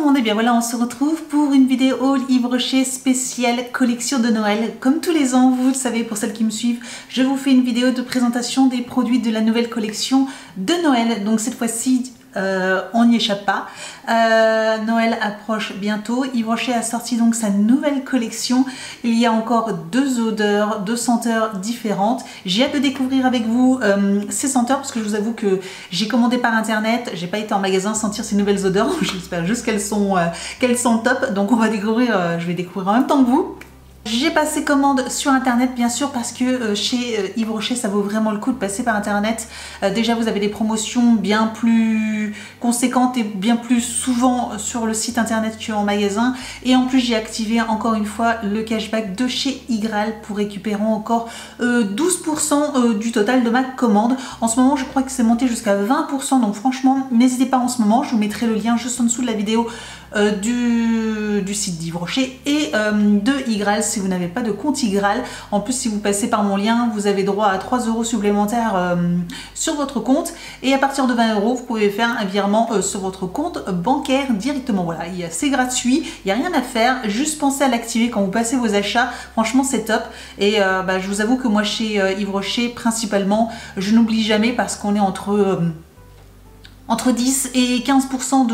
le monde, et bien voilà, on se retrouve pour une vidéo haul Yves Rocher spéciale collection de Noël. Comme tous les ans, vous le savez, pour celles qui me suivent, je vous fais une vidéo de présentation des produits de la nouvelle collection de Noël. Donc cette fois-ci, on n'y échappe pas. Noël approche bientôt. Yves Rocher a sorti donc sa nouvelle collection. Il y a encore deux odeurs, deux senteurs différentes. J'ai hâte de découvrir avec vous ces senteurs parce que je vous avoue que j'ai commandé par internet. J'ai pas été en magasin sentir ces nouvelles odeurs. J'espère juste qu'elles sont top. Donc on va découvrir. Je vais découvrir en même temps que vous. J'ai passé commande sur internet bien sûr parce que chez Yves Rocher ça vaut vraiment le coup de passer par internet. Déjà vous avez des promotions bien plus conséquentes et bien plus souvent sur le site internet qu'en magasin. Et en plus j'ai activé encore une fois le cashback de chez Igral pour récupérer encore 12% du total de ma commande. En ce moment je crois que c'est monté jusqu'à 20%, donc franchement n'hésitez pas en ce moment. Je vous mettrai le lien juste en dessous de la vidéo du site d'Yves Rocher et de Igral si vous n'avez pas de compte Igral. En plus si vous passez par mon lien vous avez droit à 3 € supplémentaires sur votre compte et à partir de 20 € vous pouvez faire un virement sur votre compte bancaire directement. Voilà, c'est gratuit, il n'y a rien à faire, juste pensez à l'activer quand vous passez vos achats, franchement c'est top. Et je vous avoue que moi chez Yves Rocher principalement je n'oublie jamais parce qu'on est entre 10 et 15%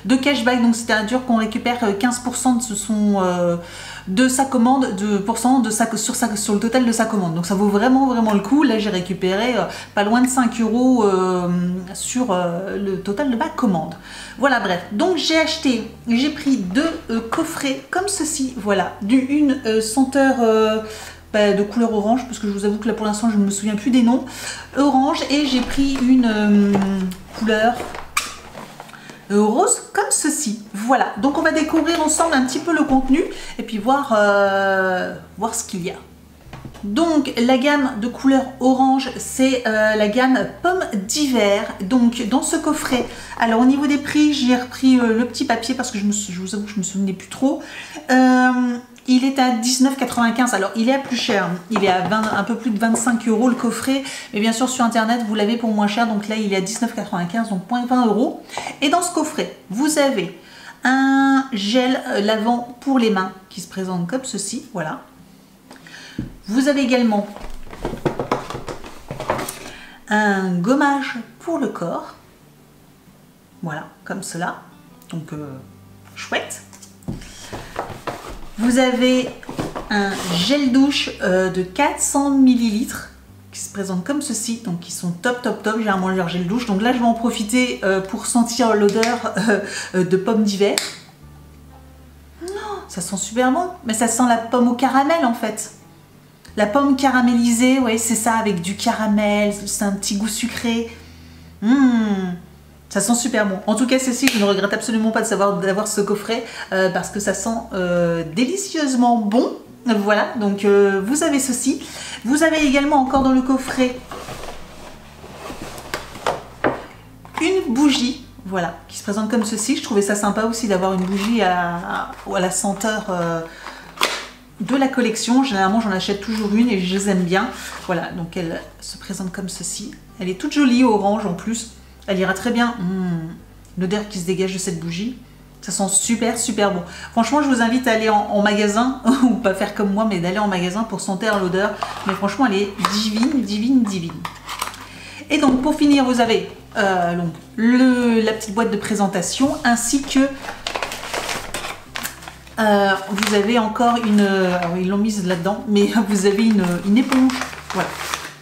de cashback, donc c'est-à-dire qu'on récupère 15% de sa commande, sur le total de sa commande. Donc ça vaut vraiment le coup. Là j'ai récupéré pas loin de 5 € sur le total de ma commande. Voilà, bref. Donc j'ai pris deux coffrets comme ceci. Voilà, une senteur de couleur orange, parce que je vous avoue que là pour l'instant je ne me souviens plus des noms, orange, et j'ai pris une couleur rose comme ceci. Voilà, donc on va découvrir ensemble un petit peu le contenu et puis voir ce qu'il y a. Donc la gamme de couleur orange c'est la gamme pomme d'hiver. Donc dans ce coffret, alors au niveau des prix j'ai repris le petit papier parce que je vous avoue que je me souvenais plus trop. Il est à 19,95 €. Alors il est à plus cher, il est à un peu plus de 25 € le coffret, mais bien sûr sur internet vous l'avez pour moins cher, donc là il est à 19,95 €, donc 20 €. Et dans ce coffret vous avez un gel lavant pour les mains qui se présente comme ceci, voilà. Vous avez également un gommage pour le corps, voilà, comme cela, donc chouette. Vous avez un gel douche de 400 ml qui se présente comme ceci, donc qui sont top. Généralement leur gel douche, donc là je vais en profiter pour sentir l'odeur de pomme d'hiver. Ça sent super bon, mais ça sent la pomme au caramel en fait. La pomme caramélisée, ouais, c'est ça, avec du caramel, c'est un petit goût sucré. Ça sent super bon. En tout cas, ceci, je ne regrette absolument pas d'avoir ce coffret parce que ça sent délicieusement bon. Voilà, donc vous avez ceci. Vous avez également encore dans le coffret une bougie, voilà, qui se présente comme ceci. Je trouvais ça sympa aussi d'avoir une bougie à la senteur de la collection. Généralement j'en achète toujours une et je les aime bien. Voilà, donc elle se présente comme ceci. Elle est toute jolie, orange en plus. Elle ira très bien. L'odeur qui se dégage de cette bougie, ça sent super bon. Franchement je vous invite à aller en magasin, ou pas faire comme moi, mais d'aller en magasin pour sentir l'odeur. Mais franchement elle est divine. Et donc pour finir vous avez donc, la petite boîte de présentation ainsi que vous avez encore une... alors ils l'ont mise là-dedans, mais vous avez une éponge, voilà.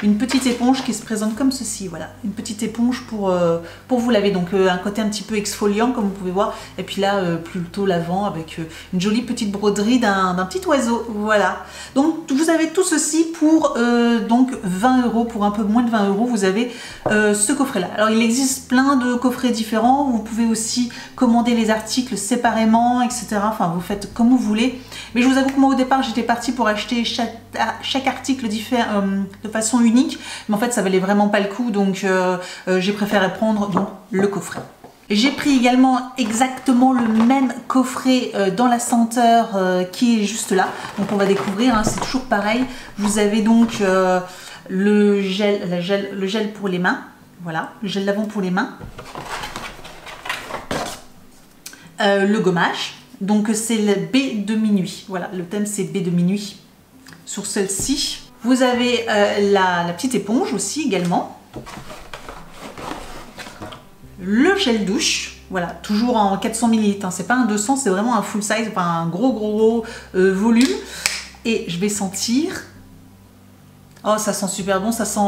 Une petite éponge qui se présente comme ceci, voilà. Une petite éponge pour vous laver, donc un côté un petit peu exfoliant comme vous pouvez voir. Et puis là, plutôt lavant avec une jolie petite broderie d'un petit oiseau, voilà. Donc vous avez tout ceci pour donc 20 €, pour un peu moins de 20 €, vous avez ce coffret-là. Alors il existe plein de coffrets différents, vous pouvez aussi commander les articles séparément, etc. Enfin vous faites comme vous voulez. Mais je vous avoue que moi au départ j'étais partie pour acheter chaque article de façon unique, mais en fait ça valait vraiment pas le coup, donc j'ai préféré prendre donc le coffret. J'ai pris également exactement le même coffret dans la senteur qui est juste là, donc on va découvrir, hein, c'est toujours pareil. Vous avez donc le gel pour les mains, voilà, le gel lavant pour les mains. le gommage. Donc c'est le baie de minuit. Voilà, le thème c'est baie de minuit. Sur celle-ci, vous avez la petite éponge aussi également. Le gel douche. Voilà, toujours en 400 ml. Hein. C'est pas un 200, c'est vraiment un full size, enfin un gros volume. Et je vais sentir. Oh, ça sent super bon. Ça sent.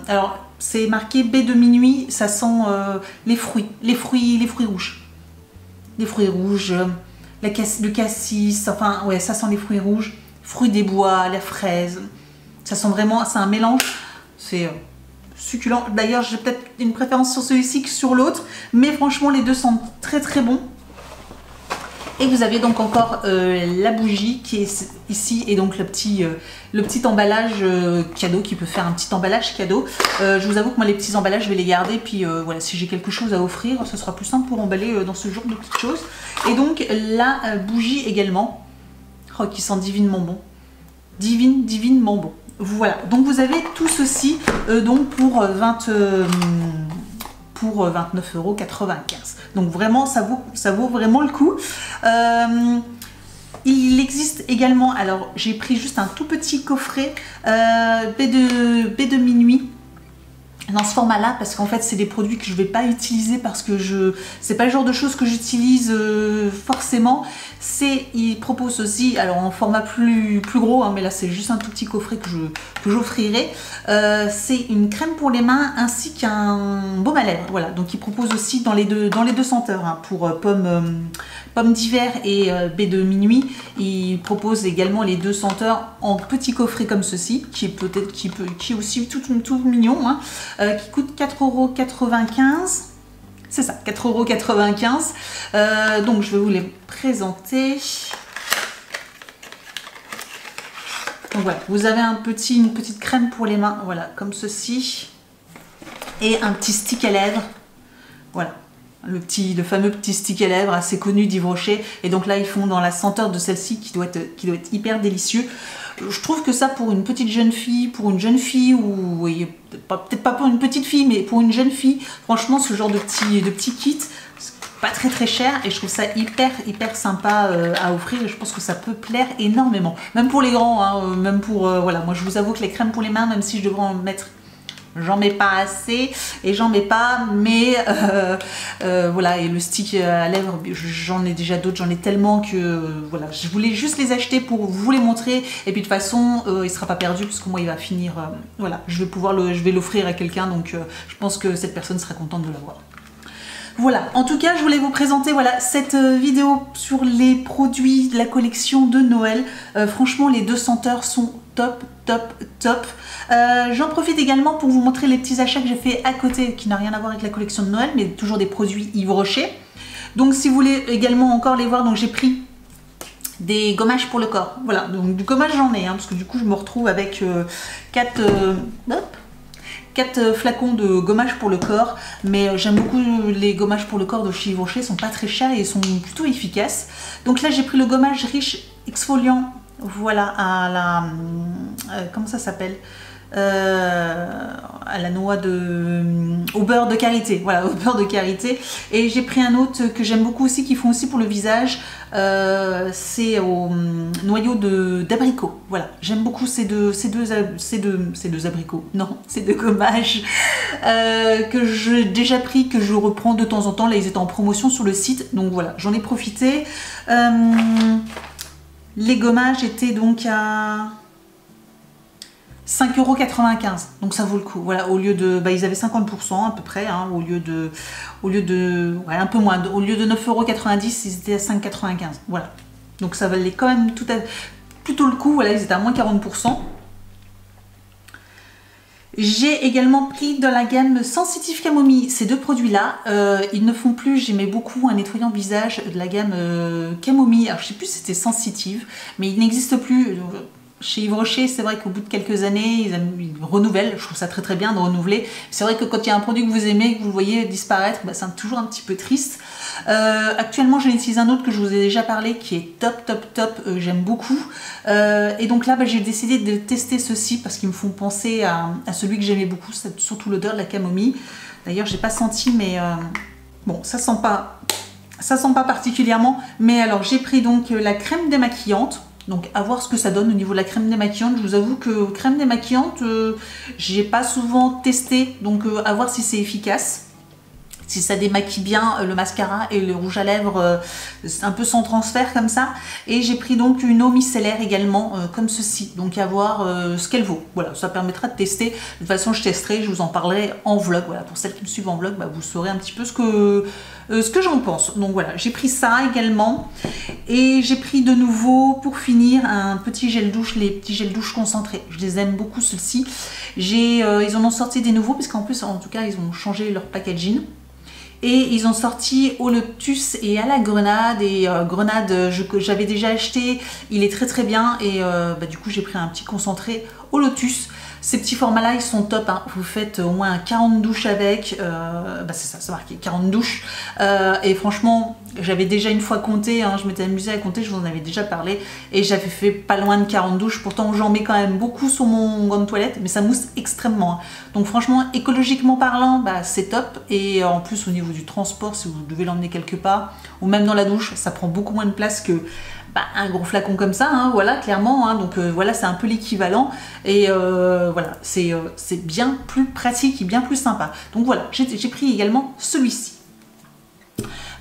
Alors, c'est marqué baie de minuit. Ça sent les fruits rouges. Les fruits rouges, le cassis. Enfin, ouais, ça sent les fruits rouges. Fruits des bois, la fraise. Ça sent vraiment. C'est un mélange. C'est succulent. D'ailleurs, j'ai peut-être une préférence sur celui-ci que sur l'autre, mais franchement, les deux sentent très bons. Et vous avez donc encore la bougie qui est ici et donc le petit emballage cadeau qui peut faire un petit emballage cadeau. Je vous avoue que moi, les petits emballages, je vais les garder. Puis voilà, si j'ai quelque chose à offrir, ce sera plus simple pour emballer dans ce genre de petites choses. Et donc la bougie également, oh, qui sent divinement bon. Divinement bon. Voilà, donc vous avez tout ceci donc pour 29,95 €. Donc vraiment, ça vaut vraiment le coup. Il existe également, alors j'ai pris juste un tout petit coffret baie de minuit. Dans ce format-là, parce qu'en fait, c'est des produits que je ne vais pas utiliser parce que c'est pas le genre de choses que j'utilise forcément. Il propose aussi, alors en format plus gros, hein, mais là c'est juste un tout petit coffret que j'offrirai. C'est une crème pour les mains ainsi qu'un baume à lèvres. Voilà, donc il propose aussi dans les deux senteurs, hein, pour pomme d'hiver et baie de minuit. Il propose également les deux senteurs en petit coffret comme ceci, qui est aussi tout mignon, hein, qui coûte 4,95 €. C'est ça, 4,95 €. Donc je vais vous les présenter. Donc voilà, vous avez une petite crème pour les mains, voilà, comme ceci. Et un petit stick à lèvres. Voilà. Le fameux petit stick à lèvres assez connu d'Yves Rocher. Et donc là, ils font dans la senteur de celle-ci qui doit être hyper délicieux. Je trouve que ça, pour une petite jeune fille, ou oui, peut-être pas pour une petite fille, mais pour une jeune fille, franchement, ce genre de petit kit, c'est pas très cher. Et je trouve ça hyper sympa à offrir. Et je pense que ça peut plaire énormément. Même pour les grands, hein, même pour... voilà, moi je vous avoue que les crèmes pour les mains, même si je devrais en mettre... J'en mets pas assez et j'en mets pas, mais voilà. Et le stick à lèvres, j'en ai déjà d'autres, j'en ai tellement que voilà, je voulais juste les acheter pour vous les montrer. Et puis de toute façon, il sera pas perdu parce que moi il va finir. Voilà, je vais l'offrir à quelqu'un, donc je pense que cette personne sera contente de l'avoir. Voilà, en tout cas, je voulais vous présenter voilà, cette vidéo sur les produits de la collection de Noël. Franchement, les deux senteurs sont top. J'en profite également pour vous montrer les petits achats que j'ai fait à côté, qui n'a rien à voir avec la collection de Noël, mais toujours des produits Yves Rocher. Donc si vous voulez également encore les voir, donc j'ai pris des gommages pour le corps. Voilà, donc du gommage j'en ai, hein, parce que du coup je me retrouve avec 4 flacons de gommage pour le corps, mais j'aime beaucoup les gommages pour le corps de chez Yves Rocher, ils sont pas très chers et ils sont plutôt efficaces. Donc là j'ai pris le gommage riche exfoliant, voilà, à la... comment ça s'appelle, à la noix au beurre de karité, voilà, au beurre de karité. Et j'ai pris un autre que j'aime beaucoup aussi, qui font aussi pour le visage, c'est au noyau d'abricot. Voilà, j'aime beaucoup ces deux abricots, non, ces deux gommages que j'ai déjà pris, que je reprends de temps en temps. Là ils étaient en promotion sur le site, donc voilà, j'en ai profité. Les gommages étaient donc à 5,95 €, donc ça vaut le coup. Voilà, au lieu de, ils avaient 50% à peu près, hein, au lieu de, ouais, un peu moins, au lieu de 9,90 €, ils étaient à 5,95 €. Voilà, donc ça valait quand même plutôt le coup. Voilà, ils étaient à moins 40%. J'ai également pris dans la gamme Sensitive Camomille ces deux produits-là. Ils ne font plus, j'aimais beaucoup un nettoyant visage de la gamme Camomille. Alors je sais plus si c'était Sensitive, mais il n'existe plus. Chez Yves Rocher, c'est vrai qu'au bout de quelques années, ils renouvellent. Je trouve ça très bien de renouveler. C'est vrai que quand il y a un produit que vous aimez, que vous le voyez disparaître, c'est toujours un petit peu triste. Actuellement, j'en utilise un autre que je vous ai déjà parlé, qui est top. J'aime beaucoup. Et donc là, j'ai décidé de tester ceux-ci parce qu'ils me font penser à celui que j'aimais beaucoup, surtout l'odeur de la camomille. D'ailleurs, j'ai pas senti, mais bon, ça sent pas ça sent pas particulièrement, mais alors j'ai pris donc la crème démaquillante. Donc à voir ce que ça donne au niveau de la crème démaquillante. Je vous avoue que crème démaquillante, j'ai pas souvent testé, donc à voir si c'est efficace. Si ça démaquille bien le mascara et le rouge à lèvres un peu sans transfert comme ça. Et j'ai pris donc une eau micellaire également comme ceci. Donc à voir ce qu'elle vaut. Voilà, ça permettra de tester. De toute façon je testerai, je vous en parlerai en vlog. Voilà, pour celles qui me suivent en vlog, bah, vous saurez un petit peu ce que j'en pense. Donc voilà, j'ai pris ça également. Et j'ai pris de nouveau pour finir un petit gel douche, les petits gels douche concentrés. Je les aime beaucoup ceux-ci. Ils en ont sorti des nouveaux parce qu'en plus en tout cas ils ont changé leur packaging. Et ils ont sorti au lotus et à la grenade. Et grenade, j'avais déjà acheté, il est très très bien. Et du coup, j'ai pris un petit concentré au lotus. Ces petits formats-là, ils sont top. Hein. Vous faites au moins 40 douches avec. C'est ça, c'est marqué 40 douches. Et franchement, j'avais déjà une fois compté. Hein, je m'étais amusée à compter, je vous en avais déjà parlé. Et j'avais fait pas loin de 40 douches. Pourtant, j'en mets quand même beaucoup sur mon gant de toilette. Mais ça mousse extrêmement. Hein. Donc franchement, écologiquement parlant, c'est top. Et en plus, au niveau du transport, si vous devez l'emmener quelque part, ou même dans la douche, ça prend beaucoup moins de place que un gros flacon comme ça, hein, voilà, clairement. Hein, donc voilà, c'est un peu l'équivalent. Et voilà, c'est bien plus pratique et bien plus sympa. Donc voilà, j'ai pris également celui-ci.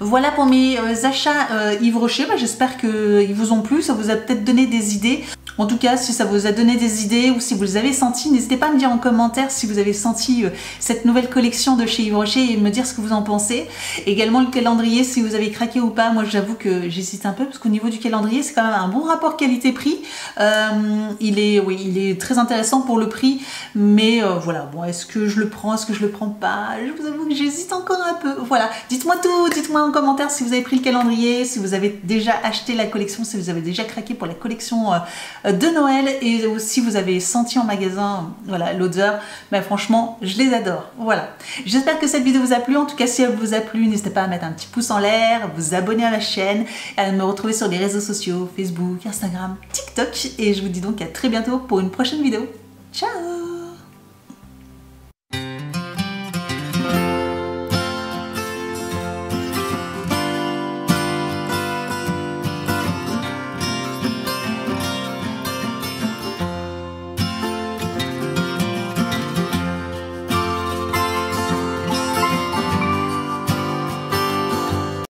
Voilà pour mes achats Yves Rocher. J'espère qu'ils vous ont plu, ça vous a peut-être donné des idées. En tout cas, si ça vous a donné des idées ou si vous les avez senties, n'hésitez pas à me dire en commentaire si vous avez senti cette nouvelle collection de chez Yves Rocher et me dire ce que vous en pensez. Également le calendrier, si vous avez craqué ou pas. Moi, j'avoue que j'hésite un peu parce qu'au niveau du calendrier, c'est quand même un bon rapport qualité-prix. Il est très intéressant pour le prix, mais voilà. Bon, est-ce que je le prends, est-ce que je le prends pas? Je vous avoue que j'hésite encore un peu. Voilà, dites-moi tout, dites-moi en commentaire si vous avez pris le calendrier, si vous avez déjà acheté la collection, si vous avez déjà craqué pour la collection de Noël et si vous avez senti en magasin voilà l'odeur. Franchement, je les adore. Voilà, j'espère que cette vidéo vous a plu. En tout cas, si elle vous a plu, n'hésitez pas à mettre un petit pouce en l'air, à vous abonner à la chaîne, à me retrouver sur les réseaux sociaux Facebook, Instagram, TikTok, et je vous dis donc à très bientôt pour une prochaine vidéo. Ciao.